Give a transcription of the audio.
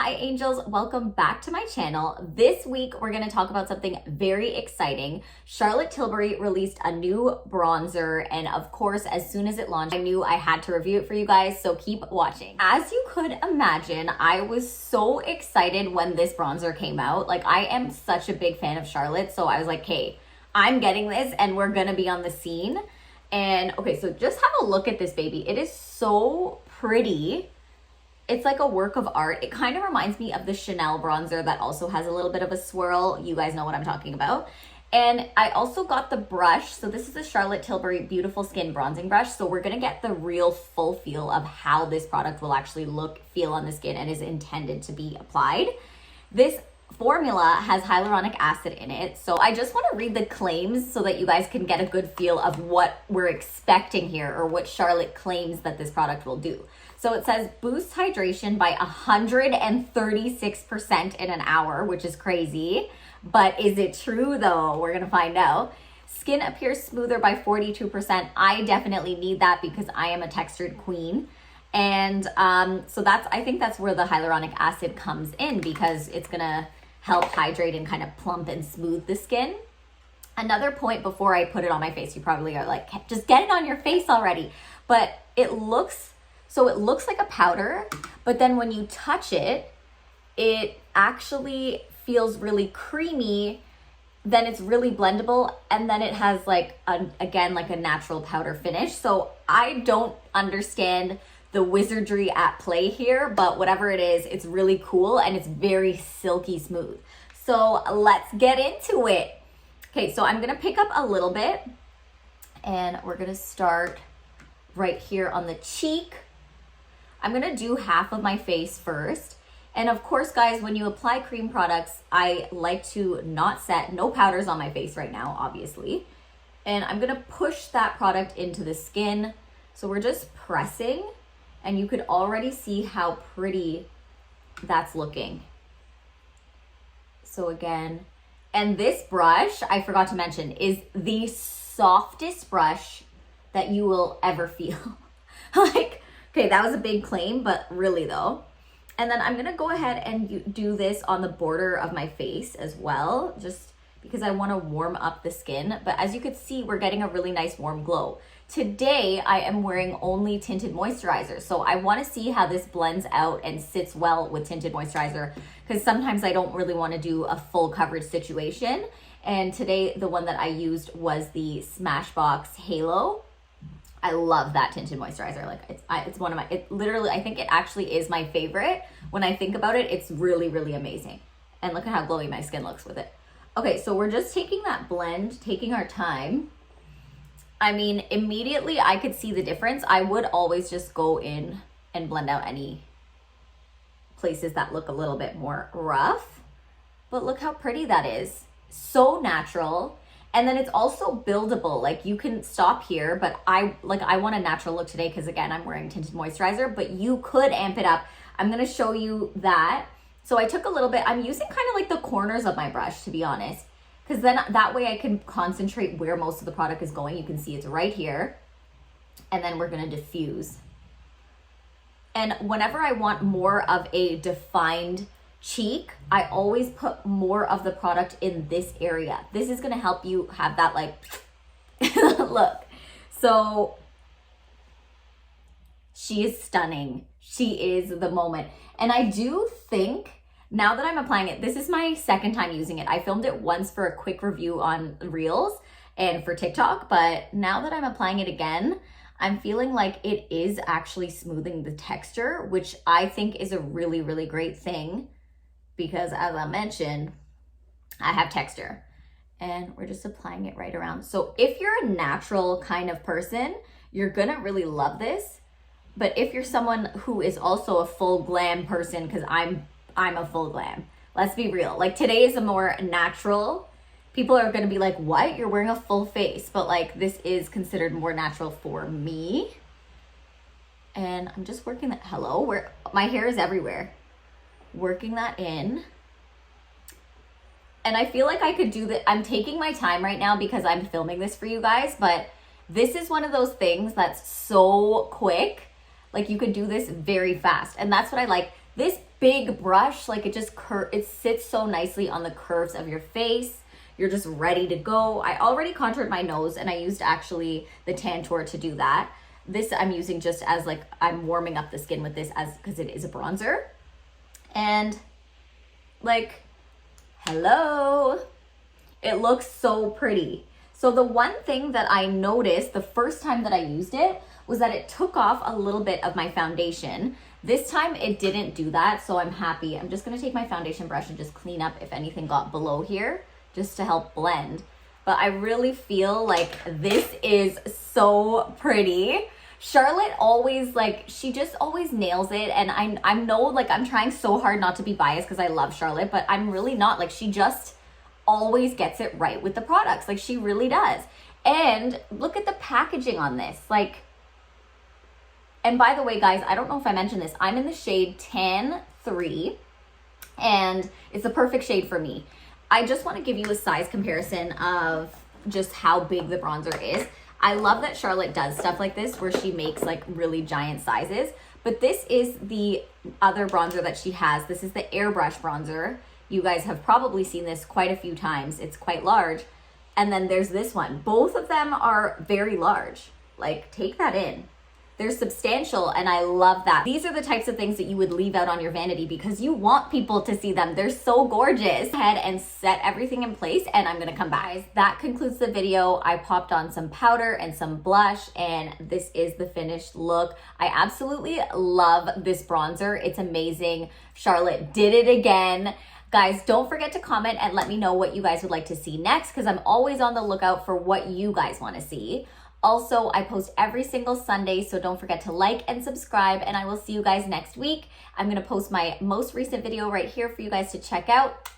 Hi angels, welcome back to my channel. This week we're going to talk about something very exciting. Charlotte Tilbury released a new bronzer, and of course as soon as it launched I knew I had to review it for you guys, so keep watching. As you could imagine, I was so excited when this bronzer came out. Like, I am such a big fan of Charlotte, so I was like, hey, I'm getting this and we're going to be on the scene. And okay, so just have a look at this baby. It is so pretty. It's like a work of art. It kind of reminds me of the Chanel bronzer that also has a little bit of a swirl. You guys know what I'm talking about. And I also got the brush. So this is a Charlotte Tilbury Beautiful Skin Bronzing Brush. So we're going to get the real full feel of how this product will actually feel on the skin and is intended to be applied. This formula has hyaluronic acid in it. So I just want to read the claims so that you guys can get a good feel of what we're expecting here, or what Charlotte claims that this product will do. So it says boosts hydration by 136% in an hour, which is crazy. But is it true though? We're going to find out. Skin appears smoother by 42%. I definitely need that because I am a textured queen. And so I think that's where the hyaluronic acid comes in, because it's going to help hydrate and kind of plump and smooth the skin. Another point before I put it on my face, you probably are like, just get it on your face already. But it looks like a powder, but then when you touch it, it actually feels really creamy. Then it's really blendable, and then it has like a natural powder finish. So I don't understand the wizardry at play here, but whatever it is, it's really cool and it's very silky smooth. So let's get into it. Okay, so I'm gonna pick up a little bit, and we're gonna start right here on the cheek. I'm gonna do half of my face first. And of course, guys, when you apply cream products, I like to not set no powders on my face right now, obviously. And I'm gonna push that product into the skin. So we're just pressing, and you could already see how pretty that's looking. So again, and this brush, I forgot to mention, is the softest brush that you will ever feel. Like, okay, that was a big claim, but really though. And then I'm gonna go ahead and do this on the border of my face as well, just because I wanna warm up the skin. But as you could see, we're getting a really nice warm glow. Today, I am wearing only tinted moisturizer. So I wanna see how this blends out and sits well with tinted moisturizer, because sometimes I don't really wanna do a full coverage situation. And today, the one that I used was the Smashbox Halo. I love that tinted moisturizer. Like, it's one of my, I think it actually is my favorite. When I think about it, it's really, really amazing. And look at how glowy my skin looks with it. Okay, so we're just taking that blend, taking our time. I mean, immediately I could see the difference. I would always just go in and blend out any places that look a little bit more rough. But look how pretty that is. So natural. And then it's also buildable. Like, you can stop here, but I want a natural look today because, again, I'm wearing tinted moisturizer, but you could amp it up. I'm going to show you that. So I took a little bit. I'm using kind of like the corners of my brush, to be honest, because then that way I can concentrate where most of the product is going. You can see it's right here. And then we're going to diffuse. And whenever I want more of a defined cheek, I always put more of the product in this area. This is going to help you have that, like, look. So she is stunning. She is the moment. And I do think, now that I'm applying it, this is my second time using it. I filmed it once for a quick review on Reels and for TikTok, but now that I'm applying it again, I'm feeling like it is actually smoothing the texture, which I think is a really, really great thing, because as I mentioned, I have texture, and we're just applying it right around. So if you're a natural kind of person, you're gonna really love this. But if you're someone who is also a full glam person, because I'm a full glam, let's be real. Like, today is a more natural. People are gonna be like, what? You're wearing a full face. But like, this is considered more natural for me. And I'm just working that, where my hair is everywhere. Working that in. And I feel like I could do that. I'm taking my time right now because I'm filming this for you guys, but this is one of those things that's so quick. Like, you could do this very fast. And that's what I like. This big brush. Like it just it sits so nicely on the curves of your face. You're just ready to go. I already contoured my nose and I used actually the Tantour to do that. This I'm using just as like, I'm warming up the skin with this because it is a bronzer. And like, hello, it looks so pretty. So the one thing that I noticed the first time that I used it was that it took off a little bit of my foundation. This time it didn't do that, so I'm happy. I'm just gonna take my foundation brush and just clean up if anything got below here, just to help blend. But I really feel like this is so pretty. Charlotte always, like, she just always nails it. And I know, like, I'm trying so hard not to be biased because I love Charlotte, but I'm really not. Like, she just always gets it right with the products. Like, she really does. And look at the packaging on this. Like, and by the way, guys, I don't know if I mentioned this. I'm in the shade Tan 3, and it's the perfect shade for me. I just want to give you a size comparison of just how big the bronzer is. I love that Charlotte does stuff like this where she makes like really giant sizes, but this is the other bronzer that she has. This is the airbrush bronzer. You guys have probably seen this quite a few times. It's quite large. And then there's this one. Both of them are very large. Like, take that in. They're substantial, and I love that. These are the types of things that you would leave out on your vanity because you want people to see them. They're so gorgeous. Go ahead and set everything in place, and I'm gonna come back. Guys, that concludes the video. I popped on some powder and some blush, and this is the finished look. I absolutely love this bronzer. It's amazing. Charlotte did it again. Guys, don't forget to comment and let me know what you guys would like to see next because I'm always on the lookout for what you guys want to see. Also, I post every single Sunday, so don't forget to like and subscribe, and I will see you guys next week. I'm going to post my most recent video right here for you guys to check out.